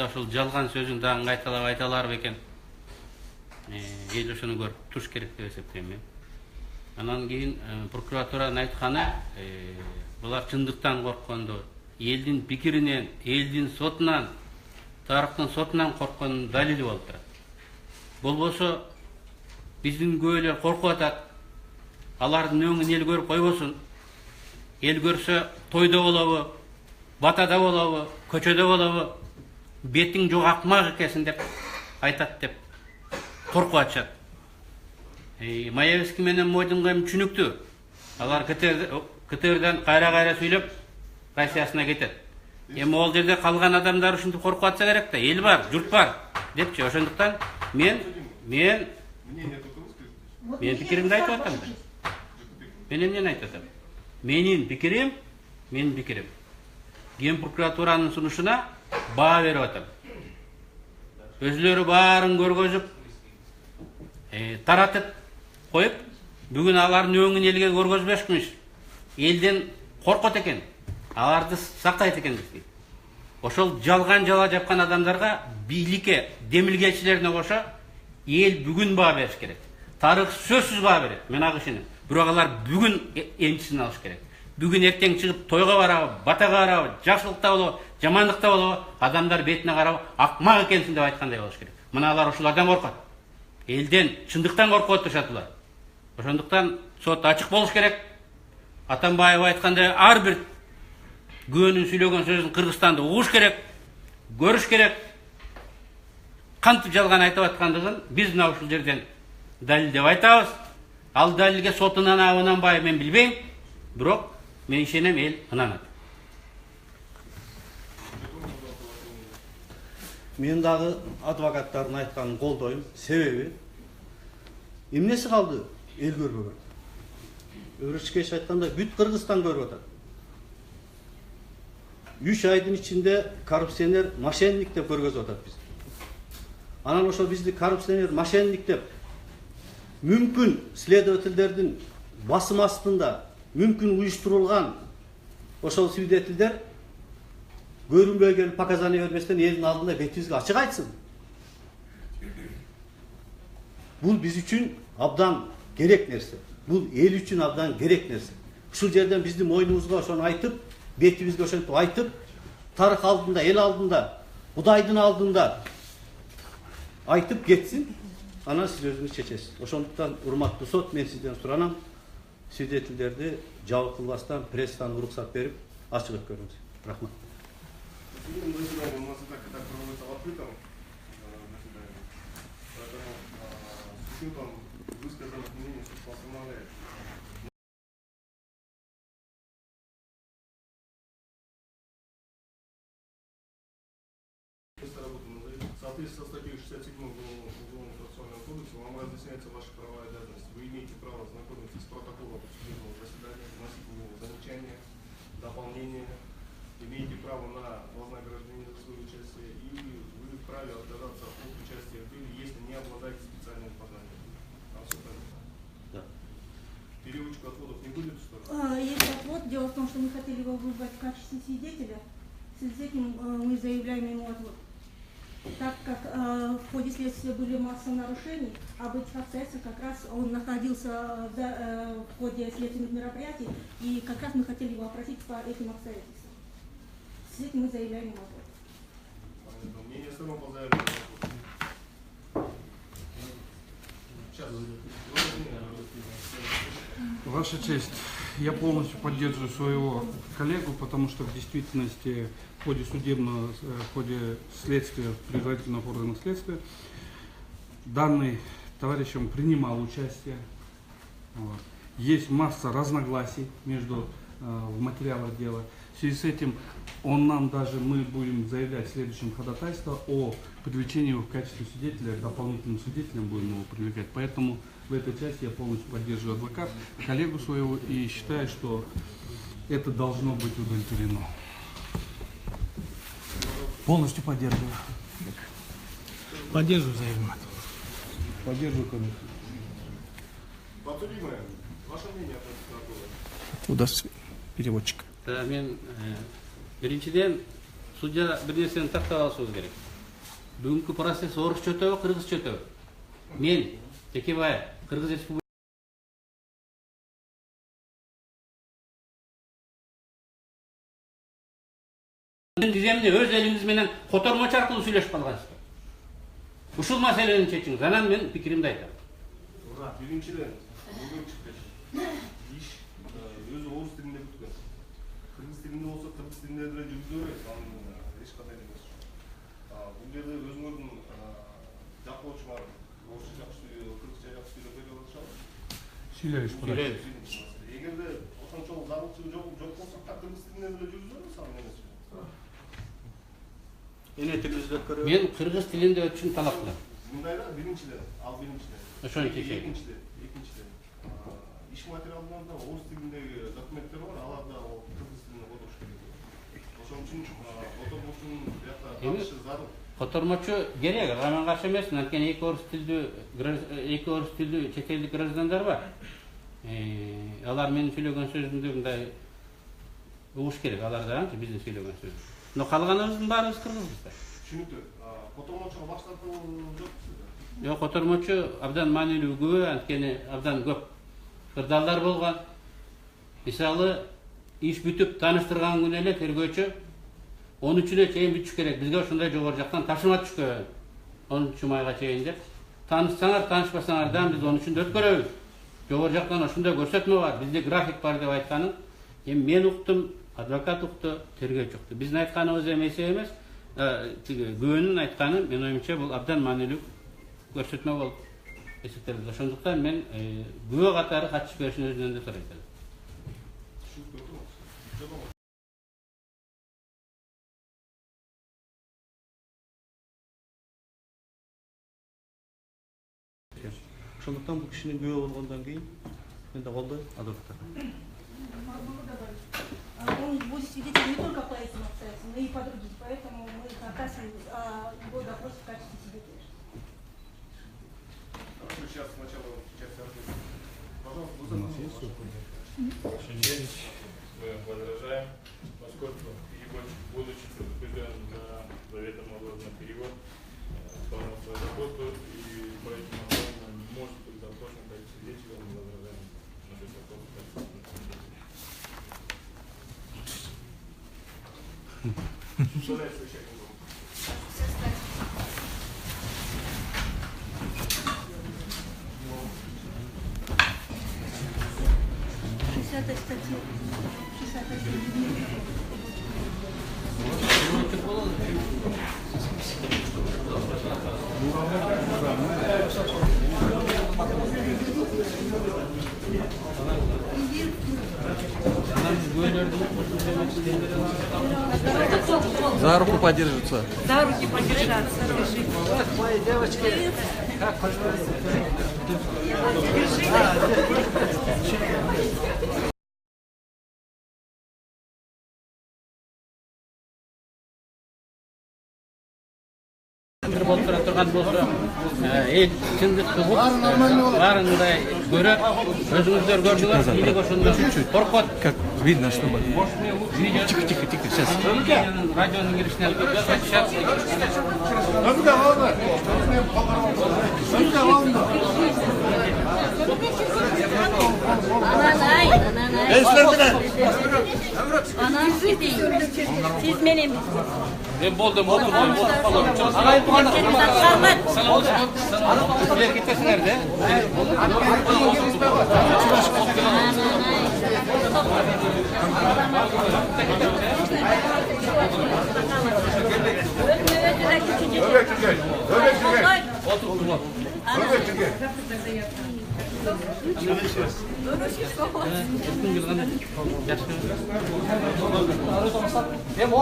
да ошол жалган сөзүн дагы кайталап айта алар бекен. Эл ошону көрүп туруш керек деп эсептейм мен. Анан кийин прокуратуранын айтканы, булар чындыктан коркконду, элдин пикиринен, элдин сотунан, тарыхтын сотунан коркконунун далили болуп турат. Болбосо биздин көп элер коркуп атат. Алардын өңүн эл көрүп койбосун. Эл көрсө тойдо болобу, батада болобу, көчөдө болобу, бетиң жок акмак экенсиң деп айтат деп коркуп атышат. Маевский менен Модинго эми түшүнүктүү. Алар КТРден кайра сүйлөп Россиясына кетет. Эми ол жерде калган адамдар ушинтип коркуп атса керек да, эл бар, журт бар депчи. Ошондуктан мен пикиримди айтып атам да. Мен эмнени айтып атам? Менин пикирим. Ген прокуратуранын сунушуна баа берип атам. Өзүлөрү баарын көргөзүп, таратып коюп, бүгүн алардын өңүн элге көргөзбөшмүш. Элден коркот экен, аларды сактайт экенбиз дейт. Ошол жалган жала жапкан адамдарга, бийликке, демилгечилерине кошо эл бүгүн баа бериш керек. Тарых сөзсүз баа берет, мен ага ишенем. Бирок алар бүгүн энчисин алыш керек. Бүгүн эртең чыгып тойго барабы, батага барабы, жакшылыкта болобу, жамандыкта болобу, адамдар бетине карап акмак экенсиң деп айткандай болуш керек. Мына алар ушулардан коркот. Элден чындыктан коркуп отурушат булар. Ошондуктан сот ачык болуш керек. Атамбаев айткандай ар бир күбөнүн сүйлөгөн сөзүн Кыргызстанда угуш керек, көрүш керек. Кантип жалган айтып аткандыгын биз мына ушул жерден далилдеп айтабыз. Ал далилге сотунан ынанбайбы мен билбейм. Бирок мен ишенем, эл ынанат. Мен дагы адвокаттардын айтканын колдойм. Себеби эмнеси калды эл көрбөгөн? Өрүчкеш айткандай бүт Кыргызстан көрүп атат. 3 айдын ичинде коррупционер, мошенник деп көргөзүп атат биз. Анан ошол бизди коррупционер, мошенник деп мүмкүн следовательдердин басым астында мүмкүн уюштурулган ошол свидетелдер көрүнбөй келип показания бербестен элдин алдында бетибизге ачык айтсын. Бул биз үчүн абдан керек нерсе. Бул эл үчүн абдан керек нерсе. Ушул жерден биздин мойнубузга ошону айтып, бетибизге ошентип айтып, тарых алдында, эл алдында, Кудайдын алдында айтып кетсин. Анан сиз өзүңүз чечесиз. Ошондуктан урматтуу сот, мен сизден суранам, свидетелдерди жабык кылбастан пресстан уруксат берип ачык өткөрүңүз. Рахмат. Сегодня заседание у нас и так проводится в открытом заседании. Поэтому с учетом высказанных мнений суд постановляет. В соответствии со статьей 67 Уголовного процессуального кодекса вам разъясняются ваши права и обязанности. Вы имеете право ознакомиться с протоколом судебного заседания, вносить в него замечания, дополнения. Имеете право на вознаграждение за свое участие, и вы вправе отказаться от участия в деле, если не обладаете специальными познаниями. Да. Переводчик отводов не будет, что ли? Есть отвод. Дело в том, что мы хотели его вызвать в качестве свидетеля. В связи с этим мы заявляем ему отвод. Так как в ходе следствия были масса нарушений, об этих обстоятельствах как раз он находился в ходе следственных мероприятий, и как раз мы хотели его опросить по этим обстоятельствам. С этим мы заявляем ему отвод. Мнение сторон по заявлению. Сейчас. Ваша честь, я полностью поддерживаю своего коллегу, потому что в действительности в ходе следствия в предварительных органах следствия данный товарищем принимал участие. Вот. Есть масса разногласий в материалах дела. В связи с этим мы будем заявлять в следующем ходатайство о привлечении его в качестве свидетеля, дополнительным свидетелем будем его привлекать. Поэтому в этой части я полностью поддерживаю коллегу своего, и считаю, что это должно быть удовлетворено. Полностью поддерживаю. Поддерживаю заявление. Поддерживаю коллегу. Подсудимое, ваше мнение относительно Туда переводчик. Мен биринчиден судья бир нерсени тактап алышыбыз керек. Бүгүнкү процесс орусча өтөбү, кыргызча өтөбү? Мен Текебаев, Кыргыз Республикасы тиземине өз элиңиз менен котормочу аркылуу сүйлөшүп калгансызбы? Ушул маселени чечиңиз, анан мен пикиримди айтам. Биринчиден, иш өзү орус тилинде бүткөн. Кыргыз тилинде болсо, кыргыз тилинде деле жүргүзө берет. Эч кандай эмес. Бул жерде өзүңөрдүн жактоочу бар. Орусча жакшы, кыргызча жакшы сүйлөп бере алышабы? Сүйлөйбүз. Эгерде ошончо зарылчылык жок болсо, кыргыз тилинде деле жүргүзө берет. Мен кыргыз тилинде өтүшүн талап кылам. Мындайда биринчиден, Ошону чечейин. экинчиден, иш материалдарында орус тилиндеги документтер бар, аларда кыргыз тилинде которуш керек. Ошон үчүн котормочунун биякта калышы зарыл. Котормочу керек, мен каршы эмесмин. Анткени эки орус тилдүү чет элдик граждандар бар. Алар менин сүйлөгөн сөзүмдү мындай угуш керек, алар да биздин сүйлөгөн сөз. Но калганыбыздын баарыбыз кыргызбыз да. Түшүнүктүү. Котормочуга баш тартуу жок сизде? Жок, котормочу абдан маанилүү күбө, анткени абдан көп кырдаалдар болгон. Мисалы, иш бүтүп тааныштырган күнү эле тергөөчү 13-үнө чейин бүтүш керек. Бизге ошондой жогору жактан тапшырма түшкөн. 13 майга чейин деп. Таанышсаңар, таанышпасаңар да биз 13-үндө өткөрөбүз. Жогору жактан ошондой көрсөтмө бар, бизде график бар деп айтканын. Эми мен уктум, адвокат укту, тергөөчү укту. Биздин айтканыбыз эсеп эмес, күбөнүн айтканы менин оюмча бул абдан маанилүү көрсөтмө болуп эсептелет. Ошондуктан мен күбө катары катышып беришин өзүнөн да сурайт. Ошондуктан бул кишинин күбө болгондон кийин мен да колдойм адвокаттар. Он будет свидетелем не только по этим обстоятельствам, но и по другим. Поэтому мы оказываем любой допрос в качестве свидетеля. Хорошо, сейчас сначала часть ответа. Пожалуйста, Мы возражаем, поскольку переводчик, будучи предупрежден заветом на перевод, выполнял свою работу и по этим вопросам может быть запрошен как свидетель, мы возражаем на этот вопрос. За руку подержится. За руки подержаться. Мои девочки, как поживаете? Болуп турган болсо, эл чындыкты баарындай көрөт, өзүңүздөр көрдүңөр, бийлик ошондо коркот. Как видно, что мы... Тихо, сейчас. Радионун киришине Anam gideyim. Siz benim. Ben buldum. Sizler gitmesinler de. Hem